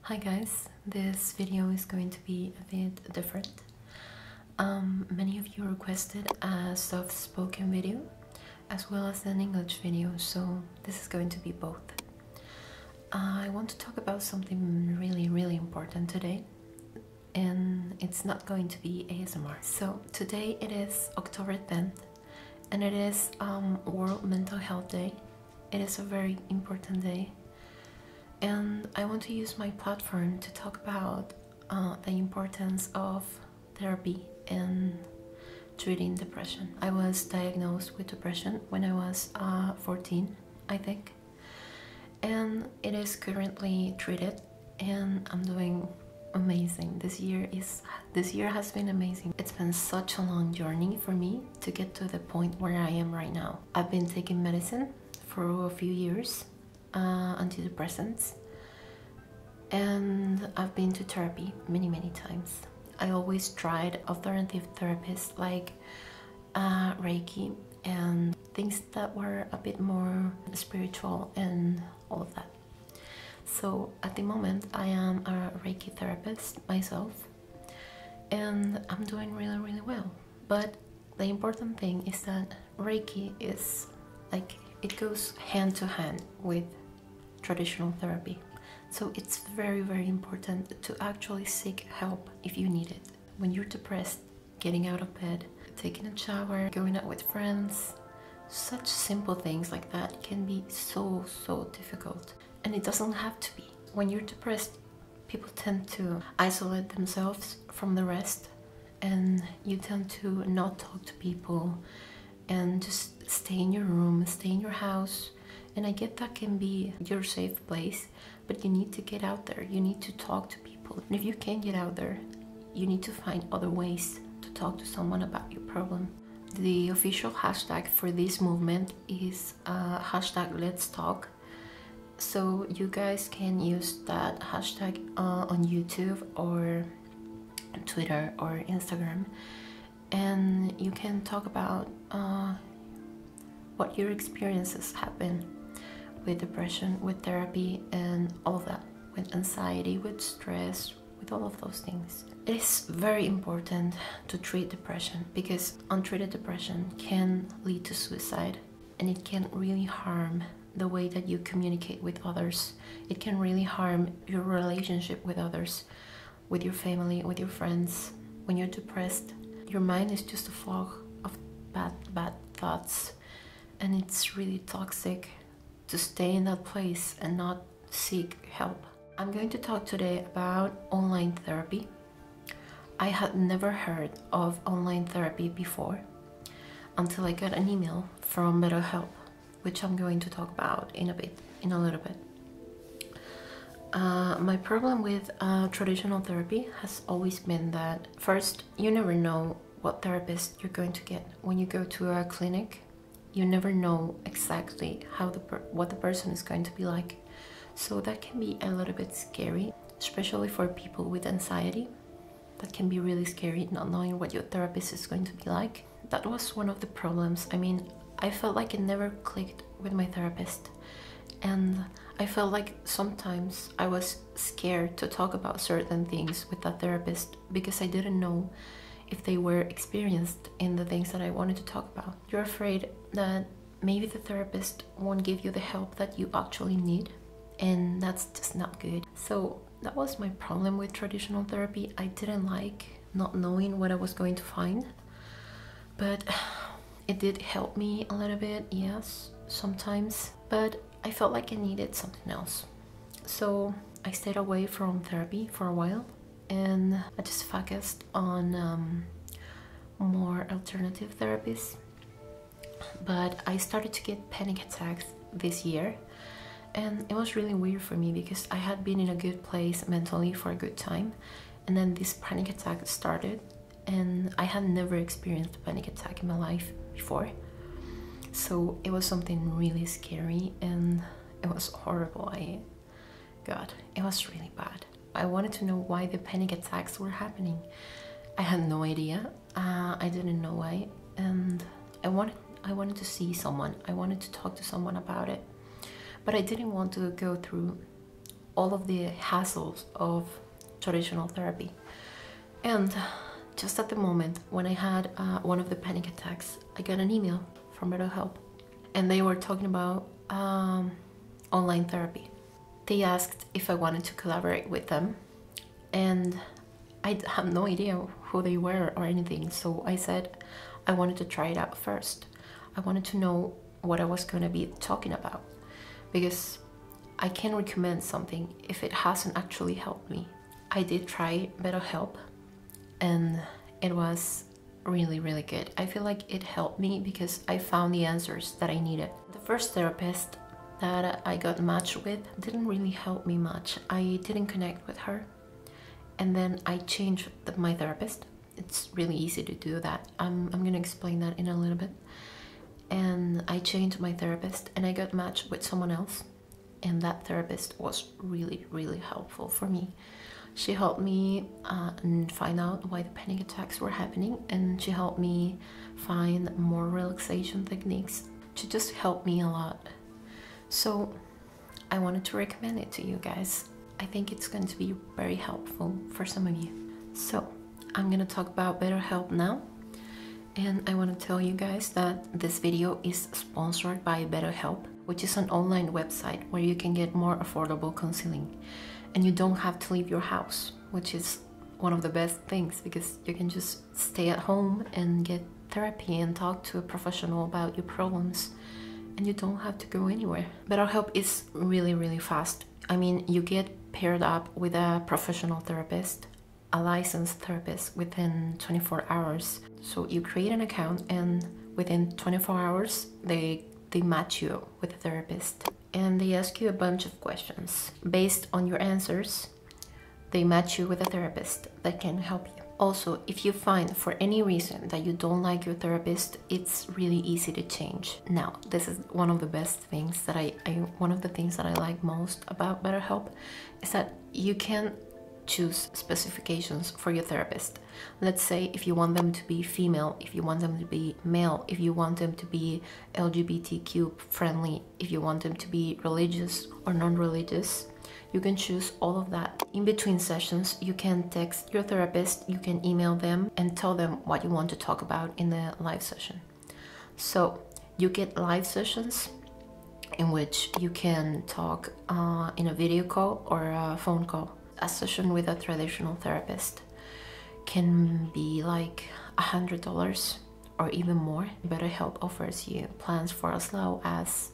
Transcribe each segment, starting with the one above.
Hi guys, this video is going to be a bit different. Many of you requested a soft-spoken video as well as an English video, so this is going to be both. I want to talk about something really important today, and it's not going to be ASMR. So today it is October 10th and it is World Mental Health Day. It is a very important day. And I want to use my platform to talk about the importance of therapy in treating depression. I was diagnosed with depression when I was 14, I think. And it is currently treated and I'm doing amazing. This year has been amazing. It's been such a long journey for me to get to the point where I am right now. I've been taking medicine for a few years. Antidepressants, and I've been to therapy many times. I always tried alternative therapies like Reiki and things that were a bit more spiritual and all of that. So at the moment I am a Reiki therapist myself and I'm doing really well. But the important thing is that Reiki is like, it goes hand to hand with traditional therapy. So it's very important to actually seek help if you need it. When you're depressed, getting out of bed, taking a shower, going out with friends, such simple things like that can be so difficult. And it doesn't have to be. When you're depressed, people tend to isolate themselves from the rest, and you tend to not talk to people and just stay in your room, stay in your house. And I get that can be your safe place, but you need to get out there. You need to talk to people. And if you can't get out there, you need to find other ways to talk to someone about your problem. The official hashtag for this movement is hashtag Letstalk. So you guys can use that hashtag on YouTube or Twitter or Instagram. And you can talk about what your experiences have been with depression, with therapy, and all of that, with anxiety, with stress, with all of those things. It is very important to treat depression because untreated depression can lead to suicide, and it can really harm the way that you communicate with others. It can really harm your relationship with others, with your family, with your friends. When you're depressed, your mind is just a fog of bad thoughts, and it's really toxic to stay in that place and not seek help. I'm going to talk today about online therapy. I had never heard of online therapy before until I got an email from BetterHelp, which I'm going to talk about in a little bit. My problem with traditional therapy has always been that first, you never know what therapist you're going to get. When you go to a clinic, you never know exactly how what the person is going to be like. So that can be a little bit scary, especially for people with anxiety. That can be really scary, not knowing what your therapist is going to be like. That was one of the problems. I mean, I felt like it never clicked with my therapist. And I felt like sometimes I was scared to talk about certain things with that therapist because I didn't know if they were experienced in the things that I wanted to talk about. You're afraid that maybe the therapist won't give you the help that you actually need, and that's just not good. So that was my problem with traditional therapy. I didn't like not knowing what I was going to find, but it did help me a little bit, yes, sometimes, but I felt like I needed something else. So I stayed away from therapy for a while, and I just focused on more alternative therapies. But I started to get panic attacks this year, and it was really weird for me because I had been in a good place mentally for a good time, and then this panic attack started, and I had never experienced a panic attack in my life before. So it was something really scary and it was horrible. God, it was really bad. I wanted to know why the panic attacks were happening. I had no idea. I didn't know why, and I wanted to see someone. I wanted to talk to someone about it, but I didn't want to go through all of the hassles of traditional therapy. And just at the moment when I had one of the panic attacks, I got an email from BetterHelp, and they were talking about online therapy. They asked if I wanted to collaborate with them, and I had no idea who they were or anything, so I said I wanted to try it out first. I wanted to know what I was going to be talking about, because I can't recommend something if it hasn't actually helped me. I did try BetterHelp, and it was really, really good. I feel like it helped me because I found the answers that I needed. The first therapist that I got matched with didn't really help me much. I didn't connect with her, and then I changed my therapist. It's really easy to do that. I'm gonna explain that in a little bit. And I changed my therapist, and I got matched with someone else, and that therapist was really, really helpful for me. She helped me find out why the panic attacks were happening, and she helped me find more relaxation techniques. She just helped me a lot. So I wanted to recommend it to you guys. I think it's going to be very helpful for some of you. So I'm gonna talk about BetterHelp now. And I want to tell you guys that this video is sponsored by BetterHelp, which is an online website where you can get more affordable counseling. And you don't have to leave your house, which is one of the best things, because you can just stay at home and get therapy and talk to a professional about your problems, and you don't have to go anywhere. BetterHelp is really, really fast. I mean, you get paired up with a professional therapist, a licensed therapist, within 24 hours. So you create an account, and within 24 hours, they match you with a therapist. And they ask you a bunch of questions. Based on your answers, they match you with a therapist that can help you. Also, if you find for any reason that you don't like your therapist, it's really easy to change. Now, this is one of the best things that one of the things that I like most about BetterHelp is that you can choose specifications for your therapist. Let's say if you want them to be female, if you want them to be male, if you want them to be LGBTQ friendly, if you want them to be religious or non-religious, you can choose all of that. In between sessions, you can text your therapist, you can email them and tell them what you want to talk about in the live session. So you get live sessions in which you can talk in a video call or a phone call. A session with a traditional therapist can be like $100 or even more. BetterHelp offers you plans for as low as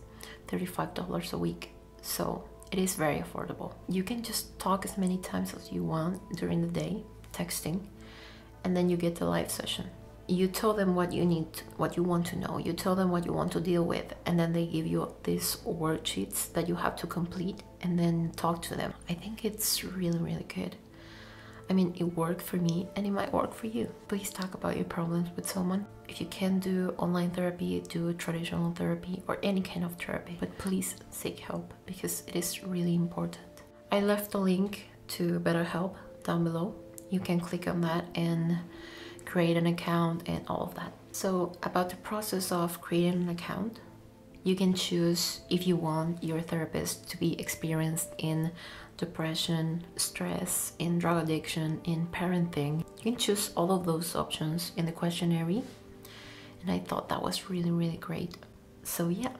$35 a week, so it is very affordable. You can just talk as many times as you want during the day, texting, and then you get the live session. You tell them what you need, what you want to know, you tell them what you want to deal with, and then they give you these worksheets that you have to complete and then talk to them. I think it's really, really good. I mean, it worked for me and it might work for you. Please talk about your problems with someone. If you can do online therapy, do traditional therapy or any kind of therapy, but please seek help because it is really important. I left the link to BetterHelp down below. You can click on that and create an account and all of that. So about the process of creating an account, you can choose if you want your therapist to be experienced in depression, stress, in drug addiction, in parenting. You can choose all of those options in the questionnaire, and I thought that was really, really great. So yeah,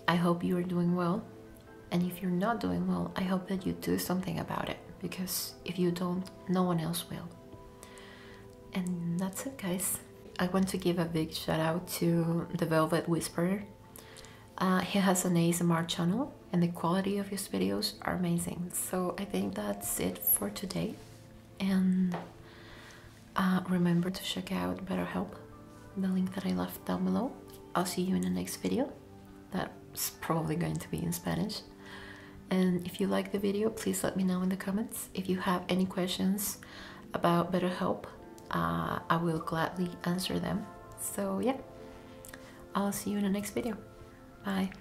I hope you are doing well, and if you're not doing well, I hope that you do something about it, because if you don't, no one else will. And that's it, guys. I want to give a big shout out to the Velvet Whisperer. He has an ASMR channel and the quality of his videos are amazing. So I think that's it for today. And remember to check out BetterHelp, the link that I left down below. I'll see you in the next video. That's probably going to be in Spanish. And if you like the video, please let me know in the comments. If you have any questions about BetterHelp, I will gladly answer them. So yeah, I'll see you in the next video. Bye.